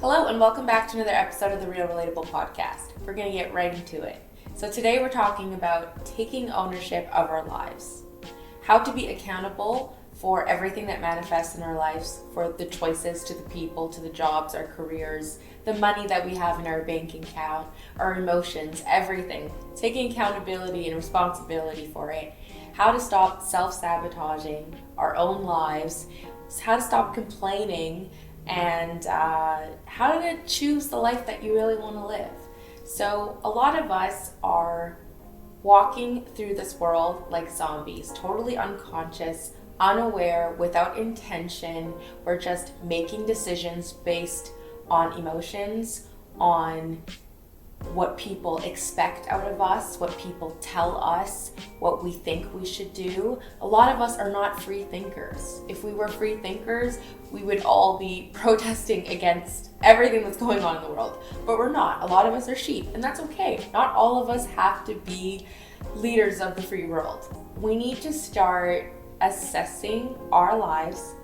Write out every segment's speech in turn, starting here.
Hello and welcome back to another episode of the Real Relatable Podcast. We're going to get right into it. So today we're talking about taking ownership of our lives. How to be accountable for everything that manifests in our lives, for the choices, to the people, to the jobs, our careers, the money that we have in our bank account, our emotions, everything. Taking accountability and responsibility for it. How to stop self-sabotaging our own lives. How to stop complaining, and how to choose the life that you really want to live. So a lot of us are walking through this world like zombies, totally unconscious, unaware, without intention. We're just making decisions based on emotions, on what people expect out of us, what people tell us, what we think we should do. A lot of us are not free thinkers. If we were free thinkers, we would all be protesting against everything that's going on in the world. But we're not. A lot of us are sheep, and that's okay. Not all of us have to be leaders of the free world. We need to start assessing our lives,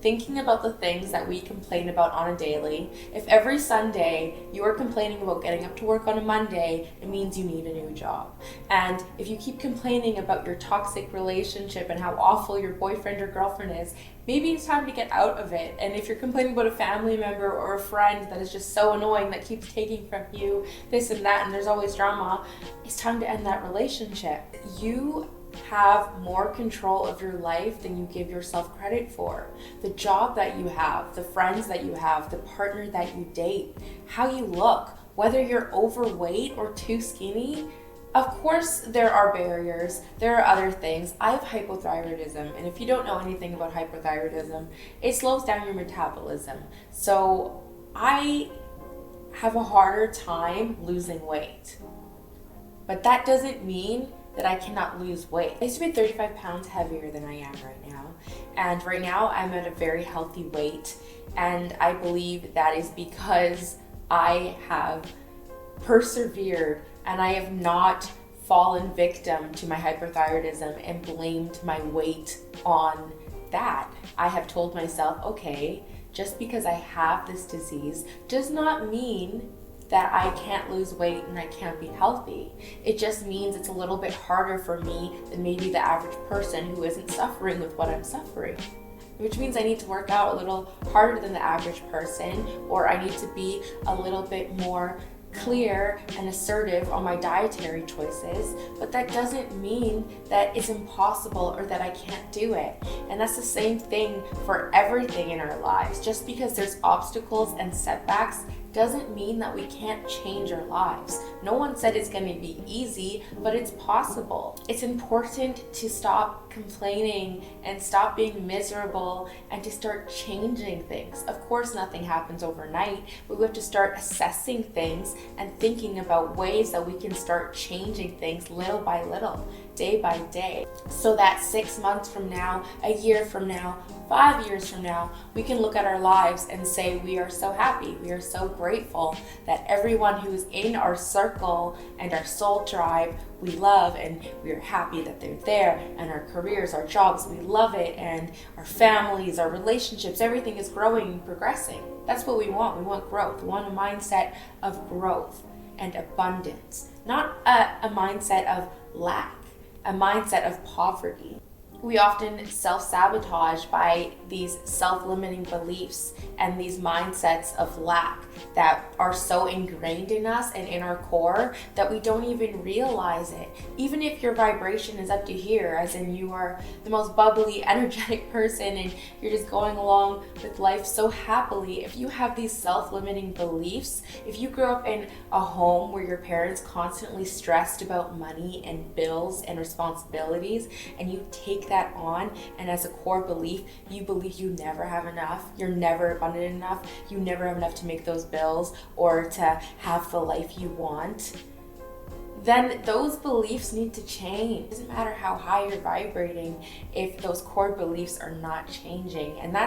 thinking about the things that we complain about on a daily. If every Sunday you are complaining about getting up to work on a Monday, it means you need a new job. And if you keep complaining about your toxic relationship and how awful your boyfriend or girlfriend is, maybe it's time to get out of it. And if you're complaining about a family member or a friend that is just so annoying, that keeps taking from you this and that, and there's always drama, it's time to end that relationship. You have more control of your life than you give yourself credit for. The job that you have, the friends that you have, the partner that you date, how you look, whether you're overweight or too skinny. Of course, there are barriers. There are other things. I have hypothyroidism, and if you don't know anything about hypothyroidism, it slows down your metabolism. So I have a harder time losing weight. But that doesn't mean that I cannot lose weight. I used to be 35 pounds heavier than I am right now. And right now I'm at a very healthy weight. And I believe that is because I have persevered and I have not fallen victim to my hyperthyroidism and blamed my weight on that. I have told myself, okay, just because I have this disease does not mean that I can't lose weight and I can't be healthy. It just means it's a little bit harder for me than maybe the average person who isn't suffering with what I'm suffering. Which means I need to work out a little harder than the average person, or I need to be a little bit more clear and assertive on my dietary choices, but that doesn't mean that it's impossible or that I can't do it. And that's the same thing for everything in our lives. Just because there's obstacles and setbacks doesn't mean that we can't change our lives. No one said it's going to be easy, but it's possible. It's important to stop complaining and stop being miserable and to start changing things. Of course, nothing happens overnight, but we have to start assessing things and thinking about ways that we can start changing things little by little, day by day, so that 6 months from now, a year from now, 5 years from now, we can look at our lives and say we are so happy, we are so grateful that everyone who's in our circle and our soul tribe we love, and we are happy that they're there, and our careers, our jobs, we love it, and our families, our relationships, everything is growing and progressing. That's what we want. We want growth. We want a mindset of growth and abundance, not a mindset of lack, a mindset of poverty. We often self-sabotage by these self-limiting beliefs and these mindsets of lack that are so ingrained in us and in our core that we don't even realize it. Even if your vibration is up to here, as in you are the most bubbly, energetic person and you're just going along with life so happily, if you have these self-limiting beliefs, if you grew up in a home where your parents constantly stressed about money and bills and responsibilities, and you take that on, and as a core belief you believe you never have enough, you're never abundant enough, you never have enough to make those bills or to have the life you want, then those beliefs need to change. It doesn't matter how high you're vibrating if those core beliefs are not changing. And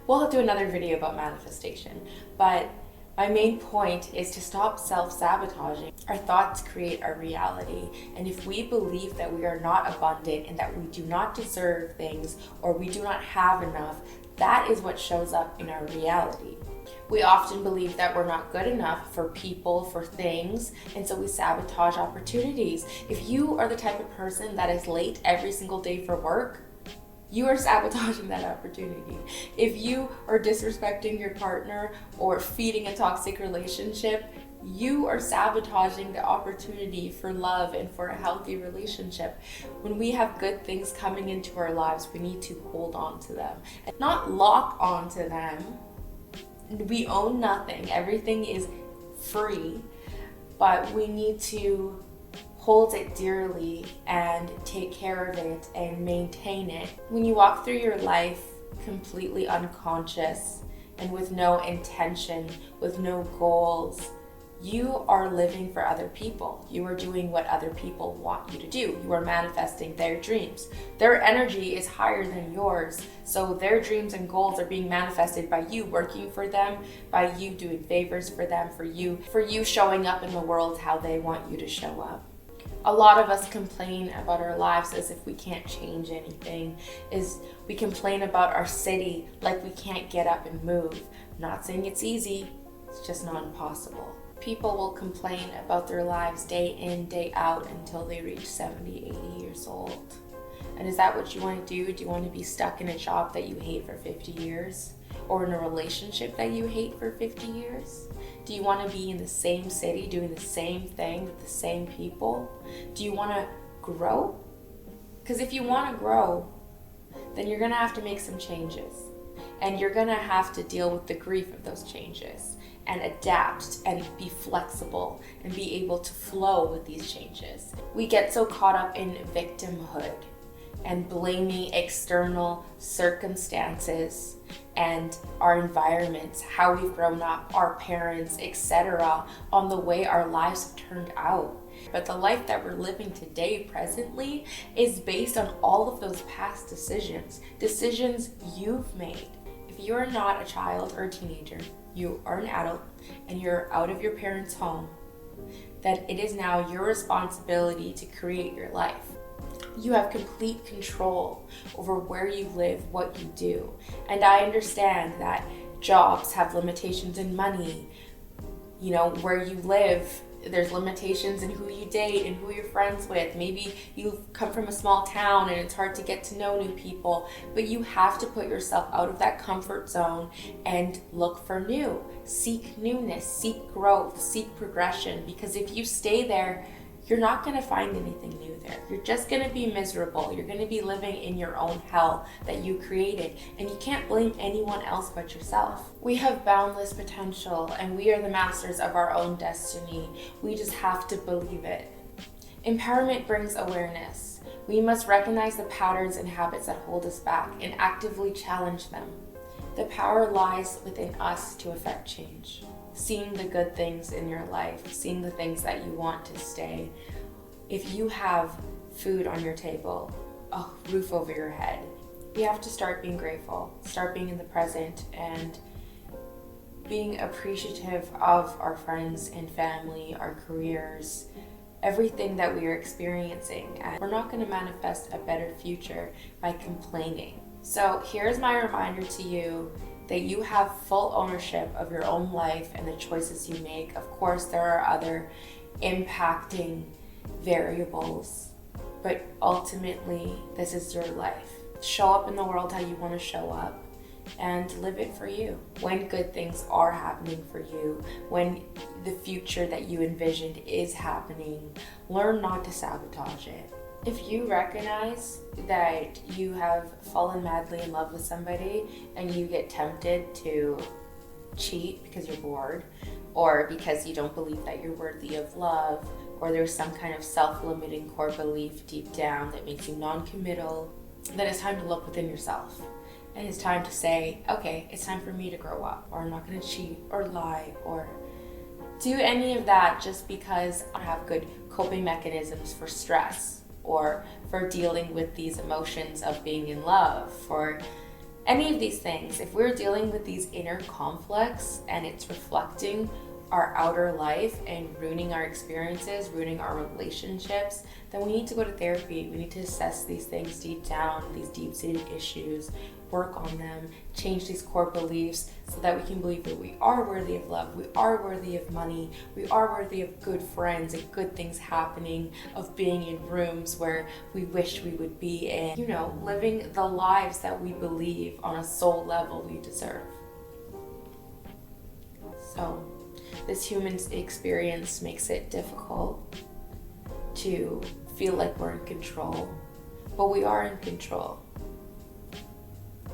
we'll do another video about manifestation, but my main point is to stop self-sabotaging. Our thoughts create our reality. And if we believe that we are not abundant and that we do not deserve things or we do not have enough, that is what shows up in our reality. We often believe that we're not good enough for people, for things, and so we sabotage opportunities. If you are the type of person that is late every single day for work, you are sabotaging that opportunity. If you are disrespecting your partner or feeding a toxic relationship, you are sabotaging the opportunity for love and for a healthy relationship. When we have good things coming into our lives, we need to hold on to them and not lock onto them. We own nothing. Everything is free, but we need to hold it dearly and take care of it and maintain it. When you walk through your life completely unconscious and with no intention, with no goals, you are living for other people. You are doing what other people want you to do. You are manifesting their dreams. Their energy is higher than yours, so their dreams and goals are being manifested by you working for them, by you doing favors for them, for you showing up in the world how they want you to show up. A lot of us complain about our lives as if we can't change anything. We complain about our city like we can't get up and move. I'm not saying it's easy, it's just not impossible. People will complain about their lives day in, day out until they reach 70, 80 years old. And is that what you want to do? Do you want to be stuck in a job that you hate for 50 years? Or in a relationship that you hate for 50 years? Do you want to be in the same city doing the same thing with the same people? Do you want to grow? Because if you want to grow, then you're going to have to make some changes. And you're going to have to deal with the grief of those changes and adapt and be flexible and be able to flow with these changes. We get so caught up in victimhood and blaming external circumstances and our environments, how we've grown up, our parents, etc., on the way our lives have turned out. But the life that we're living today, presently, is based on all of those past decisions you've made. If you're not a child or a teenager, you are an adult and you're out of your parents' home, then it is now your responsibility to create your life. You have complete control over where you live, what you do. And I understand that jobs have limitations in money. You know, where you live, there's limitations in who you date and who you're friends with. Maybe you come from a small town and it's hard to get to know new people, but you have to put yourself out of that comfort zone and look for new. Seek newness, seek growth, seek progression, because if you stay there, you're not going to find anything new there. You're just going to be miserable. You're going to be living in your own hell that you created, and you can't blame anyone else but yourself. We have boundless potential, and we are the masters of our own destiny. We just have to believe it. Empowerment brings awareness. We must recognize the patterns and habits that hold us back and actively challenge them. The power lies within us to affect change. Seeing the good things in your life, seeing the things that you want to stay. If you have food on your table, a roof over your head, you have to start being grateful, start being in the present, and being appreciative of our friends and family, our careers, everything that we are experiencing. And we're not going to manifest a better future by complaining. So here's my reminder to you that you have full ownership of your own life and the choices you make. Of course, there are other impacting variables, but ultimately, this is your life. Show up in the world how you want to show up and live it for you. When good things are happening for you, when the future that you envisioned is happening, learn not to sabotage it. If you recognize that you have fallen madly in love with somebody and you get tempted to cheat because you're bored, or because you don't believe that you're worthy of love, or there's some kind of self-limiting core belief deep down that makes you non-committal, then it's time to look within yourself. And it's time to say, okay, it's time for me to grow up, or I'm not going to cheat or lie or do any of that just because I have good coping mechanisms for stress, or for dealing with these emotions of being in love, for any of these things. If we're dealing with these inner conflicts and it's reflecting our outer life and ruining our experiences, ruining our relationships, then we need to go to therapy. We need to assess these things deep down, these deep-seated issues. work on them, change these core beliefs so that we can believe that we are worthy of love, we are worthy of money, we are worthy of good friends and good things happening, of being in rooms where we wish we would be in, living the lives that we believe on a soul level we deserve. So this human experience makes it difficult to feel like we're in control, but we are in control.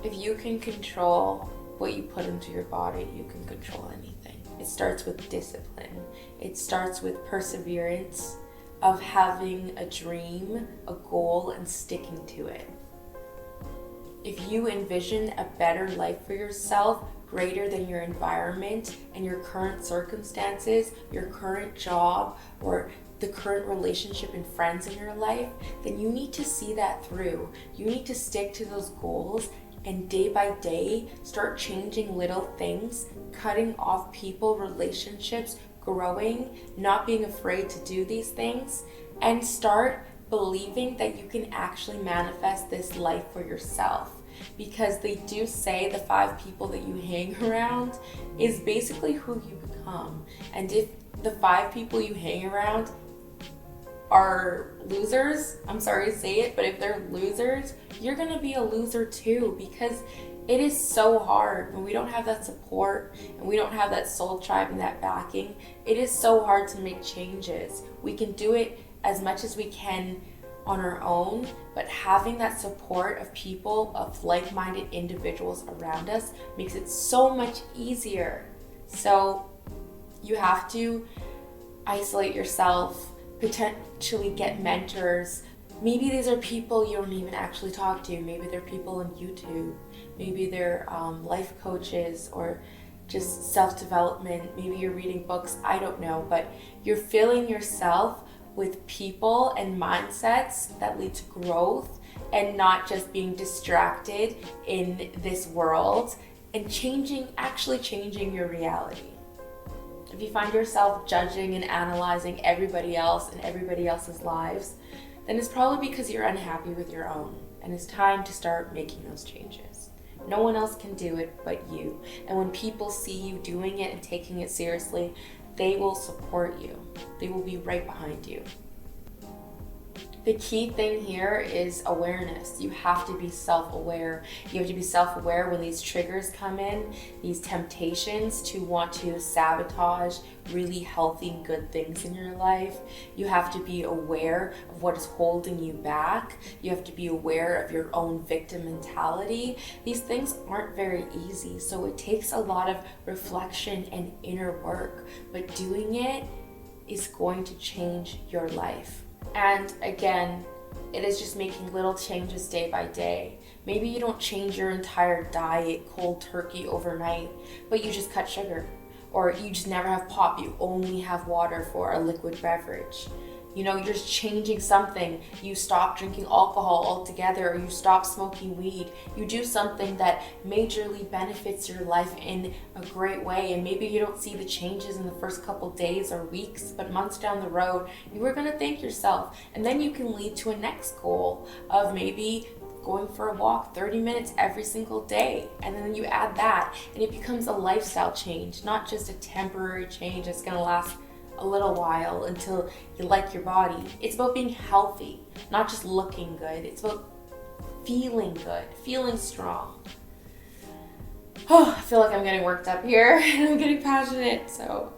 If you can control what you put into your body, you can control anything. It starts with discipline. It starts with perseverance of having a dream, a goal, and sticking to it. If you envision a better life for yourself, greater than your environment and your current circumstances, your current job, or the current relationship and friends in your life, then you need to see that through. You need to stick to those goals and day by day start changing little things, cutting off people, relationships, growing, not being afraid to do these things, and start believing that you can actually manifest this life for yourself. Because they do say the 5 people that you hang around is basically who you become. And if the 5 people you hang around are losers, I'm sorry to say it, but if they're losers, you're gonna be a loser too, because it is so hard when we don't have that support and we don't have that soul tribe and that backing. It is so hard to make changes. We can do it as much as we can on our own, but having that support of people, of like-minded individuals around us makes it so much easier. So you have to isolate yourself, potentially get mentors. Maybe these are people you don't even actually talk to. Maybe they're people on YouTube. Maybe they're life coaches or just self-development. Maybe you're reading books, I don't know, but you're filling yourself with people and mindsets that lead to growth and not just being distracted in this world and actually changing your reality. If you find yourself judging and analyzing everybody else and everybody else's lives, then it's probably because you're unhappy with your own, and it's time to start making those changes. No one else can do it but you. And when people see you doing it and taking it seriously, they will support you. They will be right behind you. The key thing here is awareness. You have to be self-aware. You have to be self-aware when these triggers come in, these temptations to want to sabotage really healthy and good things in your life. You have to be aware of what is holding you back. You have to be aware of your own victim mentality. These things aren't very easy, so it takes a lot of reflection and inner work, but doing it is going to change your life. And again, it is just making little changes day by day. Maybe you don't change your entire diet cold turkey overnight, but you just cut sugar. Or you just never have pop, you only have water for a liquid beverage. You're just changing something. You stop drinking alcohol altogether, or you stop smoking weed. You do something that majorly benefits your life in a great way, and maybe you don't see the changes in the first couple days or weeks, but months down the road, you are gonna thank yourself. And then you can lead to a next goal of maybe going for a walk 30 minutes every single day. And then you add that, and it becomes a lifestyle change, not just a temporary change that's gonna last a little while until you like your body. It's about being healthy, not just looking good. It's about feeling good, feeling strong. I feel like I'm getting worked up here and I'm getting passionate. So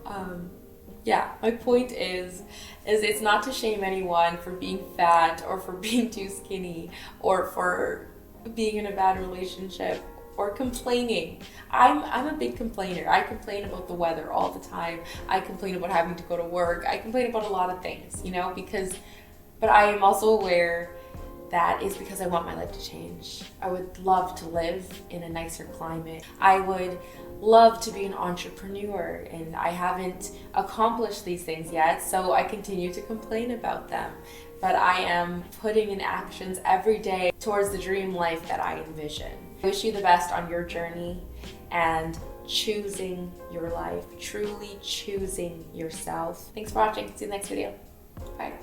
my point is it's not to shame anyone for being fat or for being too skinny or for being in a bad relationship or complaining. I'm a big complainer. I complain about the weather all the time. I complain about having to go to work. I complain about a lot of things, but I am also aware that is because I want my life to change. I would love to live in a nicer climate. I would love to be an entrepreneur, and I haven't accomplished these things yet, so I continue to complain about them. But I am putting in actions every day towards the dream life that I envision. I wish you the best on your journey and choosing your life, truly choosing yourself. Thanks for watching. See you in the next video. Bye.